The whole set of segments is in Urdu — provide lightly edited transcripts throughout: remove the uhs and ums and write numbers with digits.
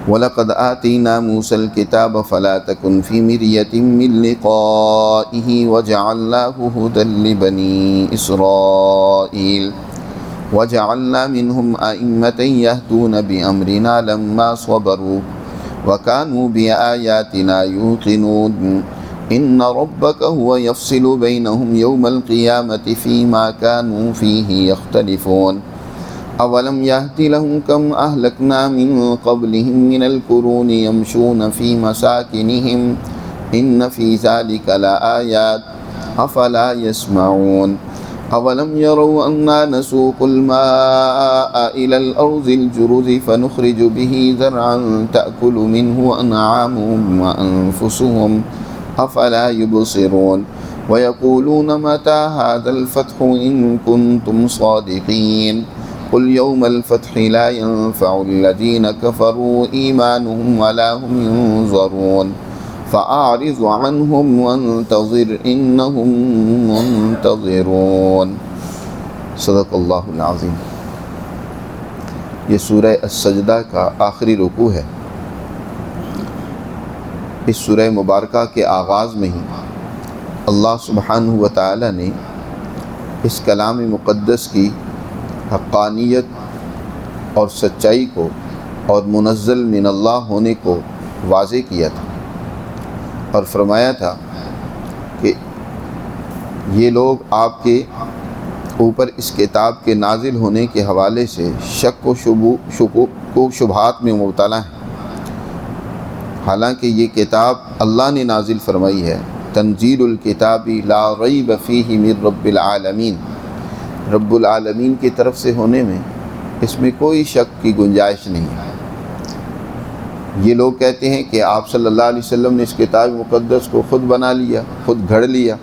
وَلَقَدْ آتَيْنَا مُوسَى الْكِتَابَ فَلَا تَكُنْ فِي مِرْيَةٍ مِّن لِّقَائِهِ وَجَعَلْنَاهُ هُدًى لِّبَنِي إِسْرَائِيلَ وَجَعَلْنَا مِنْهُمْ أَئِمَّةً يَهْدُونَ بِأَمْرِنَا لَمَّا صَبَرُوا وَكَانُوا بِآيَاتِنَا يُوقِنُونَ إِنَّ رَبَّكَ هُوَ يَفْصِلُ بَيْنَهُمْ يَوْمَ الْقِيَامَةِ فِيمَا كَانُوا فِيهِ يَخْتَلِفُونَ أَوَلَمْ يَهْدِ لَهُمْ كَمْ أَهْلَكْنَا مِنْ قَبْلِهِمْ مِنَ الْقُرُونِ يَمْشُونَ فِي مَسَاكِنِهِمْ إِنَّ فِي ذَلِكَ لَآيَاتٍ أَفَلَا يَسْمَعُونَ أَوَلَمْ يَرَوْا أَنَّا نَسُوقُ الْمَاءَ إِلَى الْأَرْضِ الْجُرُزِ فَنُخْرِجُ بِهِ زَرْعًا تَأْكُلُ مِنْهُ أَنْعَامُهُمْ وَأَنْفُسُهُمْ أَفَلَا يُبْصِرُونَ وَيَقُولُونَ مَتَى هَذَا الْفَتْحُ إِن كُنتُمْ صَادِقِينَ قُلْ يَوْمَ الْفَتْحِ لَا يَنفَعُ الَّذِينَ كَفَرُوا إِيمَانُهُمْ وَلَا هُمْ يُنظَرُونَ فَأَعْرِضْ عَنْهُمْ وَانتَظِرْ إِنَّهُمْ مُنتَظِرُونَ۔ صدق اللہ العظیم۔ یہ سورہ السجدہ کا آخری رکوع ہے۔ اس سورہ مبارکہ کے آغاز میں ہی اللہ سبحانہ و تعالی نے اس کلام مقدس کی حقانیت اور سچائی کو اور منزل من اللہ ہونے کو واضح کیا تھا، اور فرمایا تھا کہ یہ لوگ آپ کے اوپر اس کتاب کے نازل ہونے کے حوالے سے شک و شکوک و شبہات میں مبتلا ہیں، حالانکہ یہ کتاب اللہ نے نازل فرمائی ہے۔ تنزیل الکتاب لا ریب فیہ من رب العالمین، رب العالمین کی طرف سے ہونے میں اس میں کوئی شک کی گنجائش نہیں ہے۔ یہ لوگ کہتے ہیں کہ آپ صلی اللہ علیہ وسلم نے اس کتاب مقدس کو خود بنا لیا، خود گھڑ لیا۔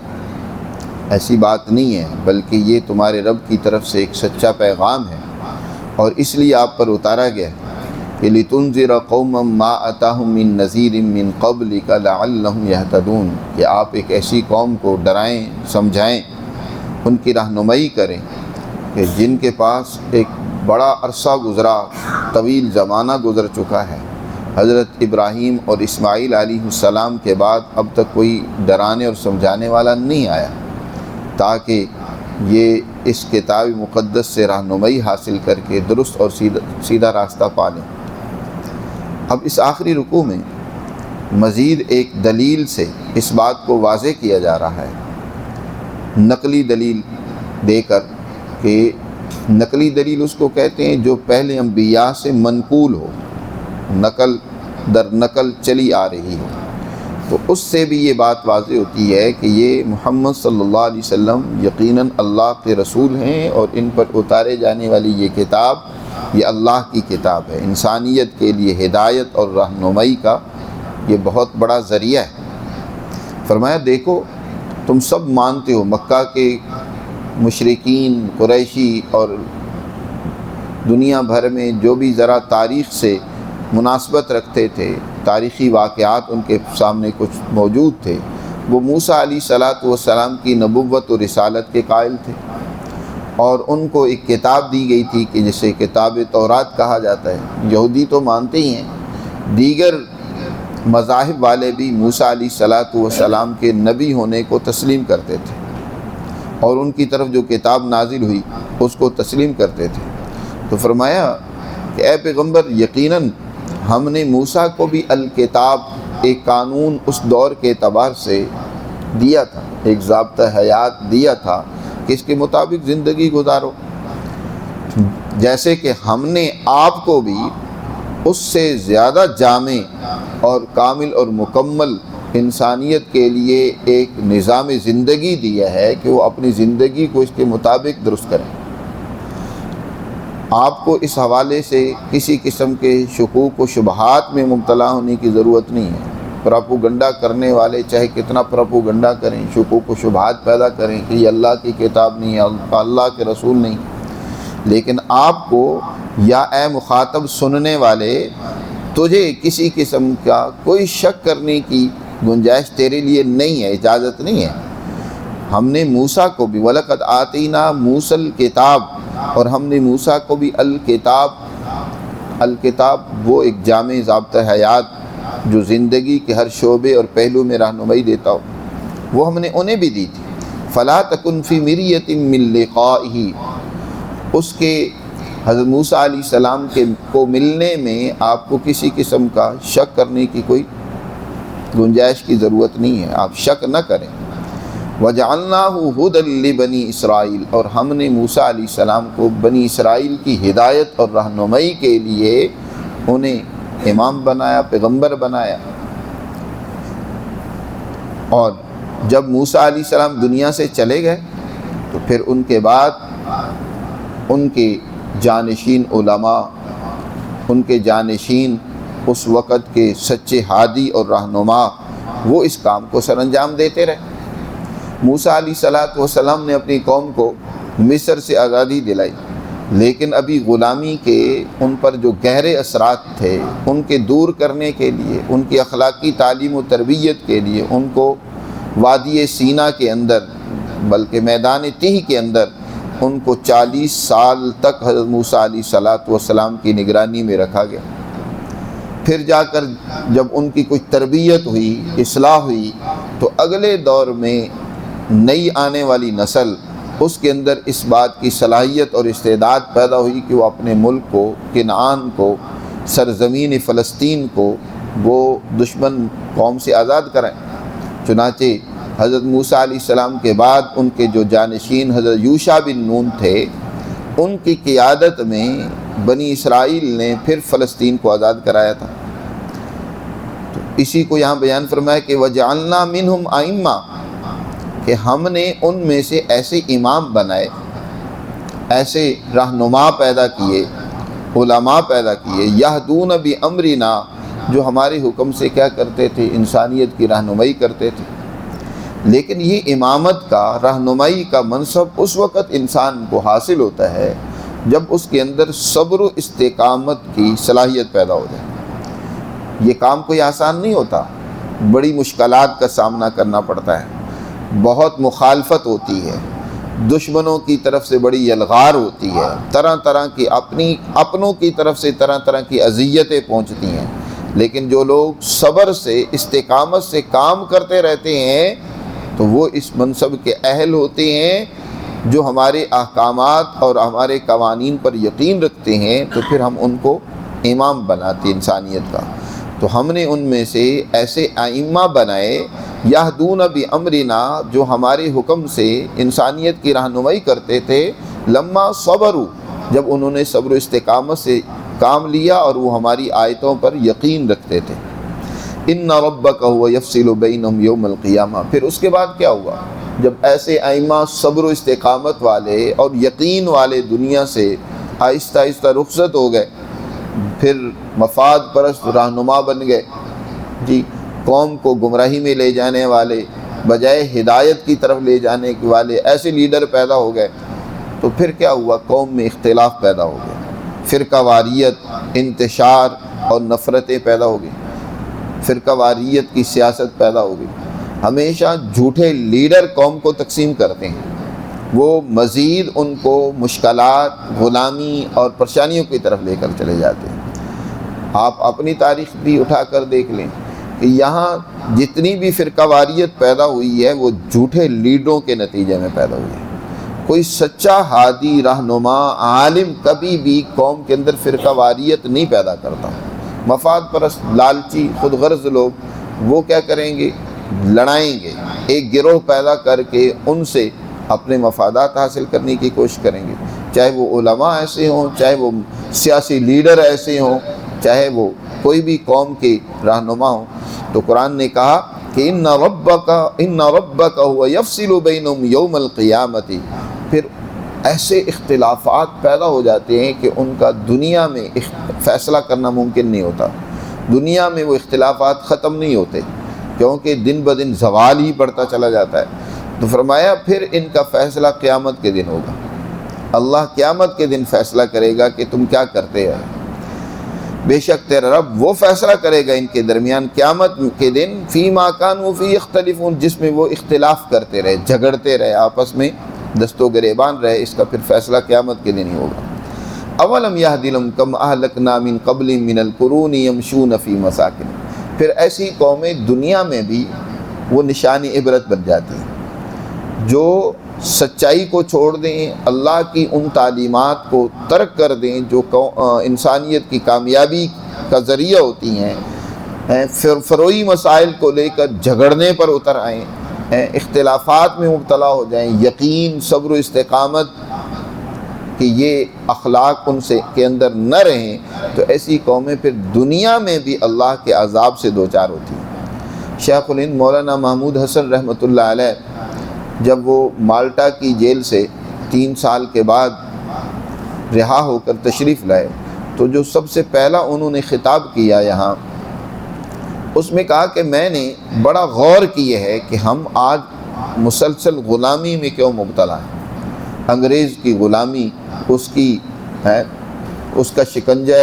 ایسی بات نہیں ہے، بلکہ یہ تمہارے رب کی طرف سے ایک سچا پیغام ہے، اور اس لیے آپ پر اتارا گیا ہے کہ لِتُنذِرَ قَوْمًا مَا أَتَاهُم مِّن نَذِيرٍ مِّن قَبْلِكَ لَعَلَّهُمْ يَهْتَدُونَ، کہ آپ ایک ایسی قوم کو ڈرائیں، سمجھائیں، ان کی رہنمائی کریں کہ جن کے پاس ایک بڑا عرصہ گزرا، طویل زمانہ گزر چکا ہے۔ حضرت ابراہیم اور اسماعیل علیہ السلام کے بعد اب تک کوئی ڈرانے اور سمجھانے والا نہیں آیا، تاکہ یہ اس کتاب مقدس سے رہنمائی حاصل کر کے درست اور سیدھا راستہ پا لیں۔ اب اس آخری رکوع میں مزید ایک دلیل سے اس بات کو واضح کیا جا رہا ہے، نقلی دلیل دے کر، کہ نقلی دلیل اس کو کہتے ہیں جو پہلے انبیاء سے منقول ہو، نقل در نقل چلی آ رہی ہو، تو اس سے بھی یہ بات واضح ہوتی ہے کہ یہ محمد صلی اللہ علیہ وسلم یقیناً اللہ کے رسول ہیں، اور ان پر اتارے جانے والی یہ کتاب یہ اللہ کی کتاب ہے، انسانیت کے لیے ہدایت اور رہنمائی کا یہ بہت بڑا ذریعہ ہے۔ فرمایا دیکھو تم سب مانتے ہو، مکہ کے مشرکین، قریشی اور دنیا بھر میں جو بھی ذرا تاریخ سے مناسبت رکھتے تھے، تاریخی واقعات ان کے سامنے کچھ موجود تھے، وہ موسیٰ علیہ السلام کی نبوت و رسالت کے قائل تھے، اور ان کو ایک کتاب دی گئی تھی کہ جسے کتاب تورات کہا جاتا ہے۔ یہودی تو مانتے ہی ہیں، دیگر مذاہب والے بھی موسیٰ علیہ السلام کے نبی ہونے کو تسلیم کرتے تھے، اور ان کی طرف جو کتاب نازل ہوئی اس کو تسلیم کرتے تھے۔ تو فرمایا کہ اے پیغمبر، یقیناً ہم نے موسیٰ کو بھی الکتاب، ایک قانون اس دور کے اعتبار سے دیا تھا، ایک ضابطہ حیات دیا تھا کہ اس کے مطابق زندگی گزارو، جیسے کہ ہم نے آپ کو بھی اس سے زیادہ جامع اور کامل اور مکمل انسانیت کے لیے ایک نظام زندگی دیا ہے کہ وہ اپنی زندگی کو اس کے مطابق درست کریں۔ آپ کو اس حوالے سے کسی قسم کے شکوک و شبہات میں مبتلا ہونے کی ضرورت نہیں ہے۔ پراپوگنڈا کرنے والے چاہے کتنا پراپوگنڈا کریں، شکوک و شبہات پیدا کریں کہ یہ اللہ کی کتاب نہیں ہے، اللہ کے رسول نہیں، لیکن آپ کو یا اے مخاطب سننے والے، تجھے کسی قسم کا کوئی شک کرنے کی گنجائش تیرے لیے نہیں ہے، اجازت نہیں ہے۔ ہم نے موسیٰ کو بھی وَلَقَدْ آتَيْنَا مُوسَى الْكِتَابَ، اور ہم نے موسیٰ کو بھی الکتاب الکتاب وہ ایک جامع ضابطہ حیات جو زندگی کے ہر شعبے اور پہلو میں رہنمائی دیتا ہو، وہ ہم نے انہیں بھی دی تھی۔ فلا تکن فی مریۃ من لقائہ، اس کے حضرت موسیٰ علیہ السلام کو ملنے میں آپ کو کسی قسم کا شک کرنے کی کوئی گنجائش کی ضرورت نہیں ہے، آپ شک نہ کریں۔ وَجَعَلْنَاهُ هُدًى لِبَنِي اسرائیل، اور ہم نے موسیٰ علیہ السلام کو بنی اسرائیل کی ہدایت اور رہنمائی کے لیے انہیں امام بنایا، پیغمبر بنایا۔ اور جب موسیٰ علیہ السلام دنیا سے چلے گئے تو پھر ان کے بعد ان کے جانشین علماء، ان کے جانشین اس وقت کے سچے ہادی اور رہنما، وہ اس کام کو سر انجام دیتے رہے۔ موسیٰ علیہ السلام نے اپنی قوم کو مصر سے آزادی دلائی، لیکن ابھی غلامی کے ان پر جو گہرے اثرات تھے ان کے دور کرنے کے لیے، ان کی اخلاقی تعلیم و تربیت کے لیے ان کو وادی سینا کے اندر، بلکہ میدان تیہ کے اندر ان کو 40 سال تک حضرت موسیٰ علیہ السلام کی نگرانی میں رکھا گیا۔ پھر جا کر جب ان کی کچھ تربیت ہوئی، اصلاح ہوئی، تو اگلے دور میں نئی آنے والی نسل، اس کے اندر اس بات کی صلاحیت اور استعداد پیدا ہوئی کہ وہ اپنے ملک کو، کنعان کو، سرزمین فلسطین کو وہ دشمن قوم سے آزاد کرائیں۔ چنانچہ حضرت موسیٰ علیہ السلام کے بعد ان کے جو جانشین حضرت یوشع بن نون تھے، ان کی قیادت میں بنی اسرائیل نے پھر فلسطین کو آزاد کرایا تھا۔ تو اسی کو یہاں بیان فرمایا کہ وَجَعَلْنَا مِنْهُمْ أَئِمَّةً، کہ ہم نے ان میں سے ایسے امام بنائے، ایسے رہنما پیدا کیے، علماء پیدا کیے، یہدون بِأَمْرِنَا، جو ہمارے حکم سے کیا کرتے تھے؟ انسانیت کی رہنمائی کرتے تھے۔ لیکن یہ امامت کا، رہنمائی کا منصب اس وقت انسان کو حاصل ہوتا ہے جب اس کے اندر صبر و استقامت کی صلاحیت پیدا ہو جائے۔ یہ کام کوئی آسان نہیں ہوتا، بڑی مشکلات کا سامنا کرنا پڑتا ہے، بہت مخالفت ہوتی ہے، دشمنوں کی طرف سے بڑی یلغار ہوتی ہے، طرح طرح کی اپنوں کی طرف سے طرح طرح کی اذیتیں پہنچتی ہیں، لیکن جو لوگ صبر سے، استقامت سے کام کرتے رہتے ہیں تو وہ اس منصب کے اہل ہوتے ہیں۔ جو ہمارے احکامات اور ہمارے قوانین پر یقین رکھتے ہیں تو پھر ہم ان کو امام بناتے ہیں انسانیت کا۔ تو ہم نے ان میں سے ایسے ائمہ بنائے، یہدون بامرنا، جو ہمارے حکم سے انسانیت کی رہنمائی کرتے تھے، لما صبروا، جب انہوں نے صبر و استقامت سے کام لیا اور وہ ہماری آیتوں پر یقین رکھتے تھے۔ ان ربک هو یفصل بینہم یوم القیامہ، پھر اس کے بعد کیا ہوا؟ جب ایسے ائمہ صبر و استقامت والے اور یقین والے دنیا سے آہستہ آہستہ رخصت ہو گئے، پھر مفاد پرست رہنما بن گئے، جی، قوم کو گمراہی میں لے جانے والے، بجائے ہدایت کی طرف لے جانے والے ایسے لیڈر پیدا ہو گئے، تو پھر کیا ہوا؟ قوم میں اختلاف پیدا ہو گیا، فرقہ واریت، انتشار اور نفرتیں پیدا ہو گئی، فرقہ واریت کی سیاست پیدا ہو گئی۔ ہمیشہ جھوٹے لیڈر قوم کو تقسیم کرتے ہیں، وہ مزید ان کو مشکلات، غلامی اور پریشانیوں کی طرف لے کر چلے جاتے ہیں۔ آپ اپنی تاریخ بھی اٹھا کر دیکھ لیں کہ یہاں جتنی بھی فرقہ واریت پیدا ہوئی ہے وہ جھوٹے لیڈروں کے نتیجے میں پیدا ہوئی ہے۔ کوئی سچا ہادی، رہنما، عالم کبھی بھی قوم کے اندر فرقہ واریت نہیں پیدا کرتا۔ مفاد پرست، لالچی، خود غرض لوگ وہ کیا کریں گے؟ لڑائیں گے، ایک گروہ پیدا کر کے ان سے اپنے مفادات حاصل کرنے کی کوشش کریں گے، چاہے وہ علماء ایسے ہوں، چاہے وہ سیاسی لیڈر ایسے ہوں، چاہے وہ کوئی بھی قوم کے رہنما ہوں۔ تو قرآن نے کہا کہ ان ربک هو یفصل بینہم یوم القیامۃ، پھر ایسے اختلافات پیدا ہو جاتے ہیں کہ ان کا دنیا میں فیصلہ کرنا ممکن نہیں ہوتا، دنیا میں وہ اختلافات ختم نہیں ہوتے، کیونکہ دن بدن زوال ہی بڑھتا چلا جاتا ہے۔ تو فرمایا پھر ان کا فیصلہ قیامت کے دن ہوگا، اللہ قیامت کے دن فیصلہ کرے گا کہ تم کیا کرتے ہیں۔ بے شک تیرا رب وہ فیصلہ کرے گا ان کے درمیان قیامت کے دن، فیما کانوا فیہ یختلفون، جس میں وہ اختلاف کرتے رہے، جھگڑتے رہے، آپس میں دست و گریبان رہے، اس کا پھر فیصلہ قیامت کے دن ہی ہوگا۔ اولم یہدی لہم کم اہلکنا من قبلہم من القرون یمشون فی مساکن. پھر ایسی قومیں دنیا میں بھی وہ نشانی عبرت بن جاتی ہیں جو سچائی کو چھوڑ دیں، اللہ کی ان تعلیمات کو ترک کر دیں جو انسانیت کی کامیابی کا ذریعہ ہوتی ہیں، فروعی مسائل کو لے کر جھگڑنے پر اتر آئیں، اختلافات میں مبتلا ہو جائیں، یقین، صبر و استقامت کہ یہ اخلاق ان سے کے اندر نہ رہیں، تو ایسی قومیں پھر دنیا میں بھی اللہ کے عذاب سے دوچار ہوتی ہیں۔ شیخ الہند مولانا محمود حسن رحمۃ اللہ علیہ جب وہ مالٹا کی جیل سے 3 سال کے بعد رہا ہو کر تشریف لائے تو جو سب سے پہلا انہوں نے خطاب کیا یہاں، اس میں کہا کہ میں نے بڑا غور کیا ہے کہ ہم آج مسلسل غلامی میں کیوں مبتلا ہیں۔ انگریز کی غلامی، اس کا شکنجہ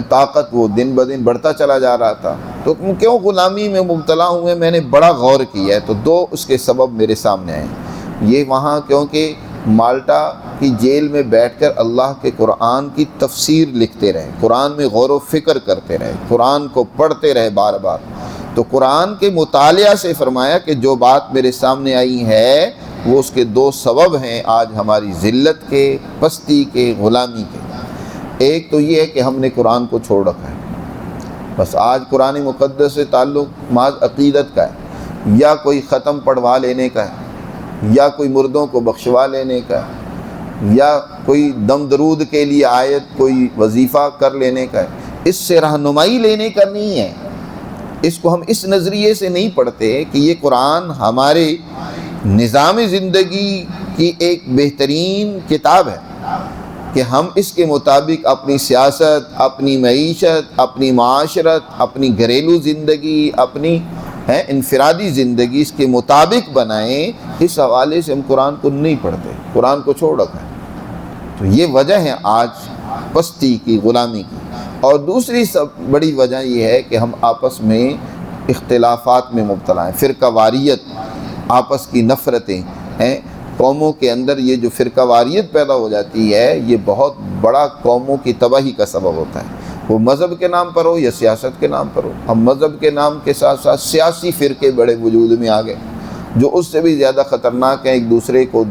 طاقت وہ دن بدن بڑھتا چلا جا رہا تھا، تو کیوں غلامی میں مبتلا ہوئے، میں نے بڑا غور کیا ہے۔ تو 2 اس کے سبب میرے سامنے آئے۔ یہ وہاں کیونکہ مالٹا کی جیل میں بیٹھ کر اللہ کے قرآن کی تفسیر لکھتے رہے، قرآن میں غور و فکر کرتے رہے، قرآن کو پڑھتے رہے بار بار، تو قرآن کے مطالعہ سے فرمایا کہ جو بات میرے سامنے آئی ہے وہ اس کے 2 سبب ہیں آج ہماری ذلت کے، پستی کے، غلامی کے۔ ایک تو یہ ہے کہ ہم نے قرآن کو چھوڑ رکھا ہے، بس آج قرآن مقدس سے تعلق محض عقیدت کا ہے، یا کوئی ختم پڑھوا لینے کا ہے، یا کوئی مردوں کو بخشوا لینے کا ہے، یا کوئی دم درود کے لیے آیت کوئی وظیفہ کر لینے کا ہے۔ اس سے رہنمائی لینے کا نہیں ہے، اس کو ہم اس نظریے سے نہیں پڑھتے کہ یہ قرآن ہمارے نظام زندگی کی ایک بہترین کتاب ہے کہ ہم اس کے مطابق اپنی سیاست، اپنی معیشت، اپنی معاشرت، اپنی گھریلو زندگی، اپنی انفرادی زندگی اس کے مطابق بنائیں۔ اس حوالے سے ہم قرآن کو نہیں پڑھتے، قرآن کو چھوڑ رکھا ہے۔ تو یہ وجہ ہے آج پستی کی، غلامی کی۔ اور دوسری سب بڑی وجہ یہ ہے کہ ہم آپس میں اختلافات میں مبتلا ہیں، فرقہ واریت، آپس کی نفرتیں ہیں قوموں کے اندر۔ یہ جو فرقہ واریت پیدا ہو جاتی ہے یہ بہت بڑا قوموں کی تباہی کا سبب ہوتا ہے، وہ مذہب کے نام پر ہو یا سیاست کے نام پر ہو۔ ہم مذہب کے نام کے ساتھ ساتھ سیاسی فرقے بڑے وجود میں آ گئے جو اس سے بھی زیادہ خطرناک ہیں، ایک دوسرے کو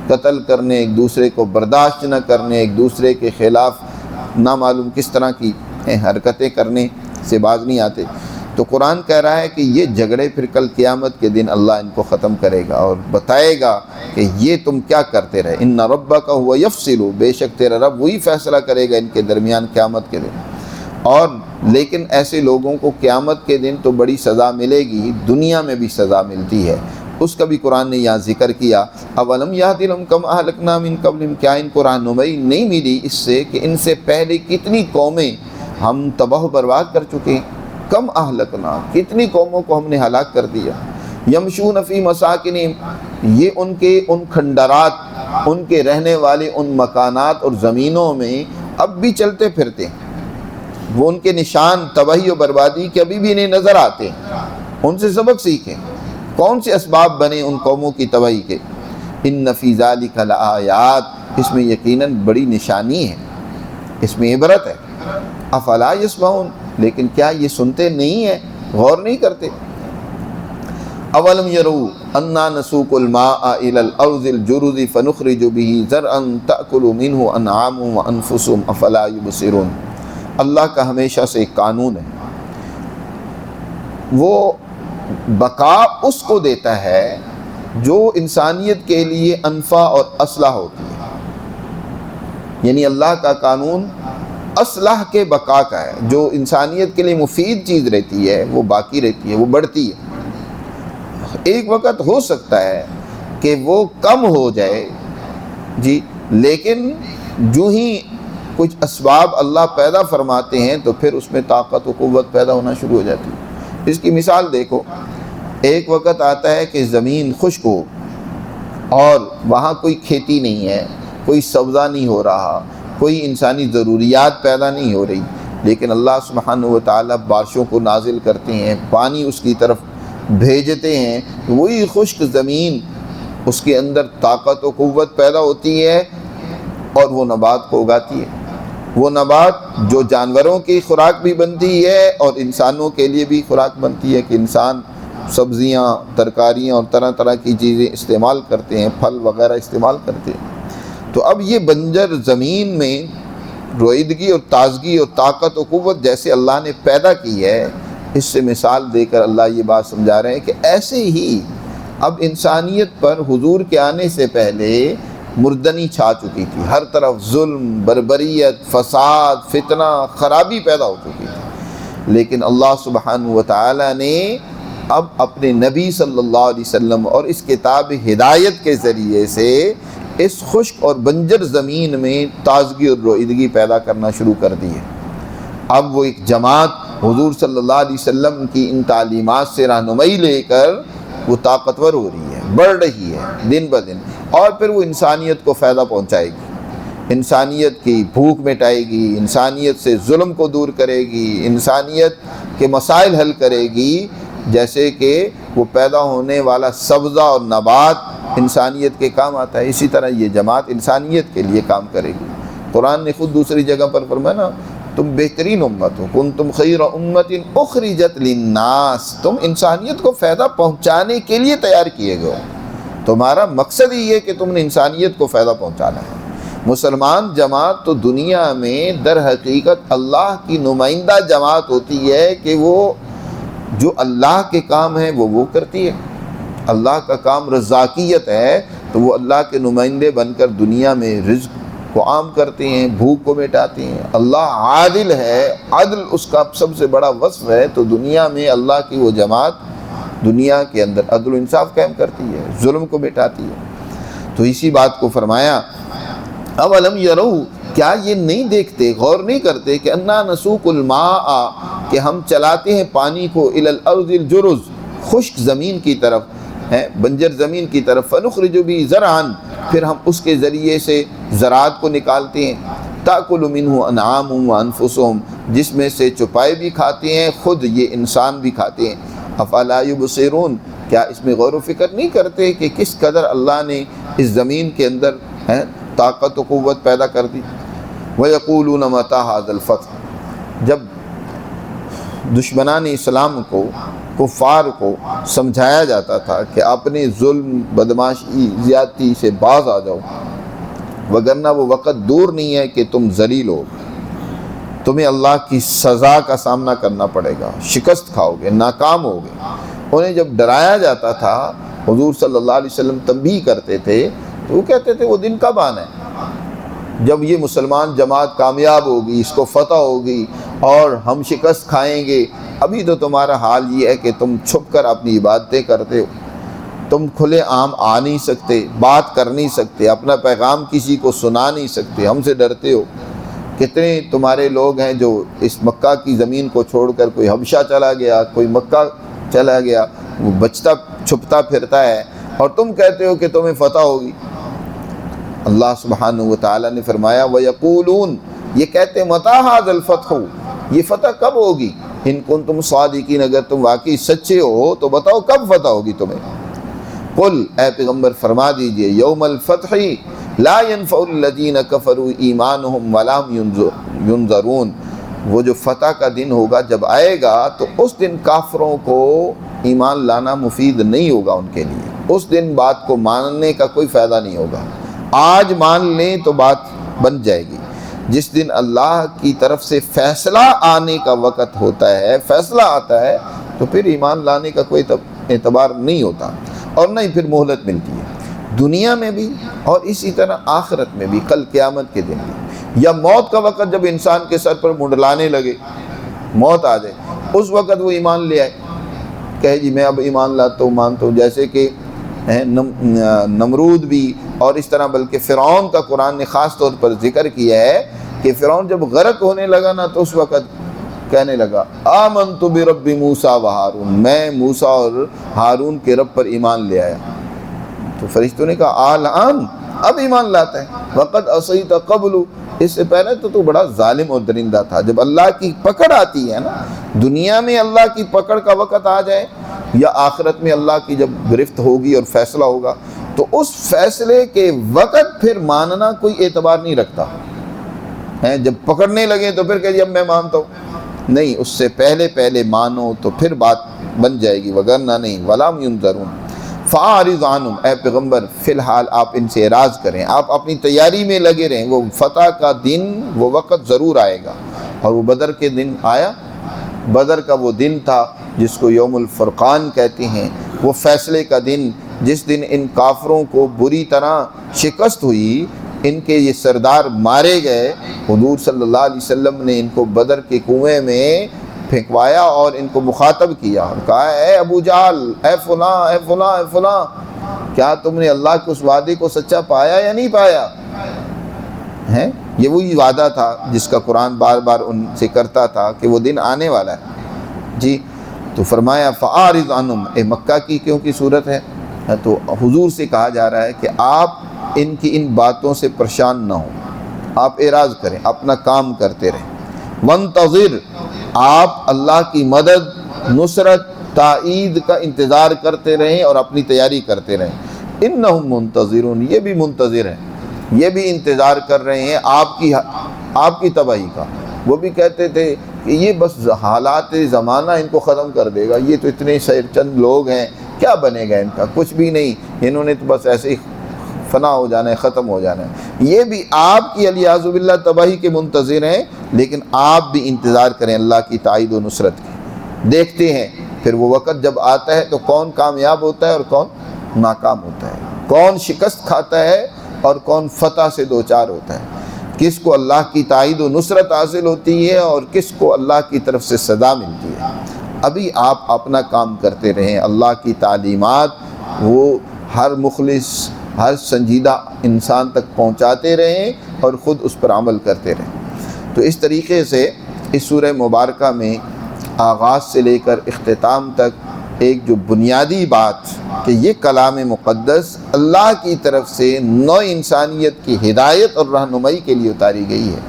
قتل کرنے، ایک دوسرے کو برداشت نہ کرنے، ایک دوسرے کے خلاف نامعلوم کس طرح کی حرکتیں کرنے سے باز نہیں آتے۔ تو قرآن کہہ رہا ہے کہ یہ جھگڑے پھر کل قیامت کے دن اللہ ان کو ختم کرے گا اور بتائے گا کہ یہ تم کیا کرتے رہے۔ ان ربک هو یفصل، بے شک تیرا رب وہی فیصلہ کرے گا ان کے درمیان قیامت کے دن۔ اور لیکن ایسے لوگوں کو قیامت کے دن تو بڑی سزا ملے گی، دنیا میں بھی سزا ملتی ہے، اس کا بھی قرآن نے یہاں ذکر کیا۔ اولم یہد لہم کم اہلکنا من قبلہم، کیا ان کو رہنمائی نہیں ملی اس سے کہ ان سے پہلے کتنی قومیں ہم تباہ و برباد کر چکے ہیں۔ کم اہلکنا، کتنی قوموں کو ہم نے ہلاک کر دیا۔ یمشون فی مساکنہم، یہ ان کے ان کھنڈرات، ان کے رہنے والے ان مکانات اور زمینوں میں اب بھی چلتے پھرتے ہیں۔ وہ ان کے نشان تباہی و بربادی کے ابھی بھی انہیں نظر آتے ہیں، ان سے سبق سیکھیں۔ کون سے اسباب بنے ان قوموں کی تباہی کے؟ ان فی ذلک لآیات، اس میں یقیناً بڑی نشانی ہے، اس میں عبرت ہے۔ افلا یسمعون، لیکن کیا یہ سنتے نہیں ہیں، غور نہیں کرتے؟ اولم یروا انا نسوق الماء الى الارض الجرز فنخرج به زرعا تاکل منه انعامهم وانفسهم افلا یبصرون۔ اللہ کا ہمیشہ سے ایک قانون ہے، وہ بقا اس کو دیتا ہے جو انسانیت کے لیے انفع اور اصلاح ہوتی ہے۔ یعنی اللہ کا قانون اصلاح کے بقا کا ہے، جو انسانیت کے لیے مفید چیز رہتی ہے وہ باقی رہتی ہے، وہ بڑھتی ہے۔ ایک وقت ہو سکتا ہے کہ وہ کم ہو جائے جی، لیکن جو ہی کچھ اسباب اللہ پیدا فرماتے ہیں تو پھر اس میں طاقت و قوت پیدا ہونا شروع ہو جاتی ہے۔ اس کی مثال دیکھو، ایک وقت آتا ہے کہ زمین خشک ہو اور وہاں کوئی کھیتی نہیں ہے، کوئی سبزہ نہیں ہو رہا، کوئی انسانی ضروریات پیدا نہیں ہو رہی، لیکن اللہ سبحانہ و تعالیٰ بارشوں کو نازل کرتے ہیں، پانی اس کی طرف بھیجتے ہیں، وہی خشک زمین اس کے اندر طاقت و قوت پیدا ہوتی ہے، اور وہ نبات کو اگاتی ہے، وہ نبات جو جانوروں کی خوراک بھی بنتی ہے اور انسانوں کے لیے بھی خوراک بنتی ہے، کہ انسان سبزیاں، ترکاریاں اور طرح طرح کی چیزیں استعمال کرتے ہیں، پھل وغیرہ استعمال کرتے ہیں۔ تو اب یہ بنجر زمین میں روئیدگی اور تازگی اور طاقت و قوت جیسے اللہ نے پیدا کی ہے، اس سے مثال دے کر اللہ یہ بات سمجھا رہے ہیں کہ ایسے ہی اب انسانیت پر حضور کے آنے سے پہلے مردنی چھا چکی تھی، ہر طرف ظلم، بربریت، فساد، فتنہ، خرابی پیدا ہو چکی تھی، لیکن اللہ سبحانہ و تعالی نے اب اپنے نبی صلی اللہ علیہ وسلم اور اس کتاب ہدایت کے ذریعے سے اس خشک اور بنجر زمین میں تازگی اور روئیدگی پیدا کرنا شروع کر دی ہے۔ اب وہ ایک جماعت حضور صلی اللہ علیہ وسلم کی ان تعلیمات سے رہنمائی لے کر وہ طاقتور ہو رہی ہے، بڑھ رہی ہے دن بدن، اور پھر وہ انسانیت کو فائدہ پہنچائے گی، انسانیت کی بھوک مٹائے گی، انسانیت سے ظلم کو دور کرے گی، انسانیت کے مسائل حل کرے گی، جیسے کہ وہ پیدا ہونے والا سبزہ اور نبات انسانیت کے کام آتا ہے، اسی طرح یہ جماعت انسانیت کے لیے کام کرے گی۔ قرآن نے خود دوسری جگہ پر فرمایا نا، تم بہترین امت ہو، کنتم خیر امت اخرجت للناس، تم انسانیت کو فائدہ پہنچانے کے لیے تیار کیے گئے ہو، تمہارا مقصد ہی ہے کہ تم نے انسانیت کو فائدہ پہنچانا ہے۔ مسلمان جماعت تو دنیا میں در حقیقت اللہ کی نمائندہ جماعت ہوتی ہے، کہ وہ جو اللہ کے کام ہیں وہ کرتی ہے، اللہ کا کام رزاقیت ہے، تو وہ اللہ کے نمائندے بن کر دنیا میں رزق کو عام کرتے ہیں، بھوک کو مٹاتے ہیں۔ اللہ عادل ہے، عدل اس کا سب سے بڑا وصف ہے، تو دنیا میں اللہ کی وہ جماعت دنیا کے اندر عدل و انصاف قائم کرتی ہے، ظلم کو مٹاتی ہے۔ تو اسی بات کو فرمایا، اولم یرو، کیا یہ نہیں دیکھتے، غور نہیں کرتے کہ انا نسوق الماء، کہ ہم چلاتے ہیں پانی کو الی الارض الجرز، خشک زمین کی طرف، بنجر زمین کی طرف، فنخرج به زرعا، پھر ہم اس کے ذریعے سے زراعت کو نکالتے ہیں، تاکل منہ انعامهم وانفسهم، جس میں سے چوپائے بھی کھاتے ہیں، خود یہ انسان بھی کھاتے ہیں۔ افلا یبصرون، کیا اس میں غور و فکر نہیں کرتے کہ کس قدر اللہ نے اس زمین کے اندر طاقت و قوت پیدا کر دی۔ وَيَقُولُونَ مَتَىٰ هَٰذَا الْفَتْحُ، جب دشمنان اسلام کو، کفار کو سمجھایا جاتا تھا کہ اپنے ظلم، بدماشی، زیادتی سے باز آ جاؤ، وگرنہ وہ وقت دور نہیں ہے کہ تم ذلیل ہو، تمہیں اللہ کی سزا کا سامنا کرنا پڑے گا، شکست کھاؤ گے، ناکام ہوگے۔ انہیں جب ڈرایا جاتا تھا، حضور صلی اللہ علیہ وسلم تنبیہ کرتے تھے، تو وہ کہتے تھے وہ دن کب آنا ہے جب یہ مسلمان جماعت کامیاب ہوگی، اس کو فتح ہوگی اور ہم شکست کھائیں گے۔ ابھی تو تمہارا حال یہ ہے کہ تم چھپ کر اپنی عبادتیں کرتے ہو، تم کھلے عام آ نہیں سکتے، بات کر نہیں سکتے، اپنا پیغام کسی کو سنا نہیں سکتے، ہم سے ڈرتے ہو۔ کتنے تمہارے لوگ ہیں جو اس مکہ کی زمین کو چھوڑ کر کوئی حبشہ چلا گیا، کوئی مکہ چلا گیا، وہ بچتا چھپتا پھرتا ہے، اور تم کہتے ہو کہ تمہیں فتح ہوگی۔ اللہ سبحانہ و تعالیٰ نے فرمایا وَيَقُولُونَ، یہ کہتے مَتَىٰ هَٰذَا الْفَتْحُ، یہ فتح کب ہوگی، ان کنتم صادقین، اگر تم واقعی سچے ہو تو بتاؤ کب فتح ہوگی تمہیں۔ قل، اے پیغمبر فرما دیجئے، یوم الفتح لا ينفع الذین کفروا ایمانہم ولا هم ینظرون، وہ جو فتح کا دن ہوگا جب آئے گا تو اس دن کافروں کو ایمان لانا مفید نہیں ہوگا ان کے لیے، اس دن بات کو ماننے کا کوئی فائدہ نہیں ہوگا۔ آج مان لیں تو بات بن جائے گی، جس دن اللہ کی طرف سے فیصلہ آنے کا وقت ہوتا ہے، فیصلہ آتا ہے، تو پھر ایمان لانے کا کوئی اعتبار نہیں ہوتا، اور نہ ہی پھر مہلت ملتی ہے، دنیا میں بھی اور اسی طرح آخرت میں بھی، کل قیامت کے دن بھی، یا موت کا وقت جب انسان کے سر پر منڈلانے لگے، موت آ جائے، اس وقت وہ ایمان لے آئے، کہے جی میں اب ایمان لاتا ہوں، مانتا ہوں، جیسے کہ نمرود بھی، اور اس طرح بلکہ فرعون کا قرآن نے خاص طور پر ذکر کیا ہے کہ فرعون جب غرق ہونے لگا نا تو اس وقت کہنے لگا آمنت برب موسیٰ و ہارون، میں موسیٰ اور ہارون کے رب پر ایمان لے آیا۔ تو فرشتوں نے کہا الآن، اب ایمان لاتا ہے، وقد عصیت قبل، اس سے پہلے تو بڑا ظالم اور درندہ تھا۔ جب اللہ کی پکڑ آتی ہے نا، دنیا میں اللہ کی پکڑ کا وقت آ جائے یا آخرت میں اللہ کی جب گرفت ہوگی اور فیصلہ ہوگا، تو اس فیصلے کے وقت پھر ماننا کوئی اعتبار نہیں رکھتا ہے. جب پکڑنے لگے تو پھر کہیے اب میں مانتا ہوں، نہیں، اس سے پہلے مانو تو پھر بات بن جائے گی، وگرنہ نہیں. وَلَمْ يُنذَرُونَ فَأَعْرِضْ عَنْهُمْ، اے پیغمبر فی الحال آپ ان سے اعراض کریں، آپ اپنی تیاری میں لگے رہیں. وہ فتح کا دن، وہ وقت ضرور آئے گا. اور وہ بدر کے دن آیا. بدر کا وہ دن تھا جس کو یوم الفرقان کہتے ہیں، وہ فیصلے کا دن جس دن ان کافروں کو بری طرح شکست ہوئی، ان کے یہ سردار مارے گئے. حضور صلی اللہ علیہ وسلم نے ان کو بدر کے کنویں میں پھینکوایا اور ان کو مخاطب کیا اور کہا اے ابو جہل، اے فلاں اے فلاں اے فلاں، کیا تم نے اللہ کے اس وعدے کو سچا پایا یا نہیں پایا ہے؟ یہ وہی وعدہ تھا جس کا قرآن بار بار ان سے کرتا تھا کہ وہ دن آنے والا ہے. جی تو فرمایا فَأَعْرِضْ عَنْهُمْ، مکہ کی کیونکہ صورت ہے تو حضور سے کہا جا رہا ہے کہ آپ ان کی ان باتوں سے پریشان نہ ہوں، آپ اعراض کریں، اپنا کام کرتے رہیں. وَانْتَظِرْ، آپ اللہ کی مدد، نصرت، تائید کا انتظار کرتے رہیں اور اپنی تیاری کرتے رہیں. اِنَّهُمْ مُنْتَظِرُونَ، یہ بھی منتظر ہیں، یہ بھی انتظار کر رہے ہیں آپ کی تباہی کا. وہ بھی کہتے تھے کہ یہ بس حالات زمانہ ان کو ختم کر دے گا، یہ تو اتنے چند لوگ ہیں، کیا بنے گا ان کا، کچھ بھی نہیں، انہوں نے تو بس ایسے ہی فنا ہو جانا ہے، ختم ہو جانا ہے. یہ بھی آپ کی علیاذ باللہ تباہی کے منتظر ہیں، لیکن آپ بھی انتظار کریں اللہ کی تائید و نصرت کی. دیکھتے ہیں پھر وہ وقت جب آتا ہے تو کون کامیاب ہوتا ہے اور کون ناکام ہوتا ہے، کون شکست کھاتا ہے اور کون فتح سے دوچار ہوتا ہے، کس کو اللہ کی تائید و نصرت حاصل ہوتی ہے اور کس کو اللہ کی طرف سے صدا ملتی ہے. ابھی آپ اپنا کام کرتے رہیں، اللہ کی تعلیمات وہ ہر مخلص، ہر سنجیدہ انسان تک پہنچاتے رہیں اور خود اس پر عمل کرتے رہیں. تو اس طریقے سے اس سورہ مبارکہ میں آغاز سے لے کر اختتام تک ایک جو بنیادی بات کہ یہ کلام مقدس اللہ کی طرف سے نو انسانیت کی ہدایت اور رہنمائی کے لیے اتاری گئی ہے.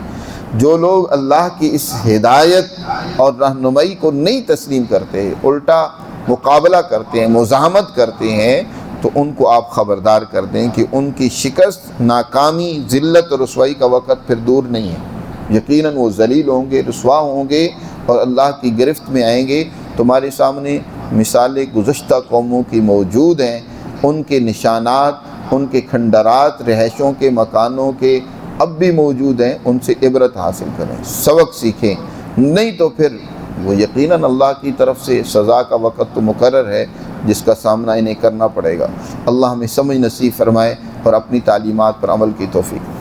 جو لوگ اللہ کی اس ہدایت اور رہنمائی کو نہیں تسلیم کرتے، الٹا مقابلہ کرتے ہیں، مزاحمت کرتے ہیں، تو ان کو آپ خبردار کر دیں کہ ان کی شکست، ناکامی، ذلت اور رسوائی کا وقت پھر دور نہیں ہے. یقیناً وہ ذلیل ہوں گے، رسوا ہوں گے اور اللہ کی گرفت میں آئیں گے. تمہارے سامنے مثالیں گزشتہ قوموں کی موجود ہیں، ان کے نشانات، ان کے کھنڈرات، رہائشوں کے مکانوں کے اب بھی موجود ہیں. ان سے عبرت حاصل کریں، سبق سیکھیں، نہیں تو پھر وہ یقیناً اللہ کی طرف سے سزا کا وقت تو مقرر ہے جس کا سامنا انہیں کرنا پڑے گا. اللہ ہمیں سمجھ نصیب فرمائے اور اپنی تعلیمات پر عمل کی توفیق.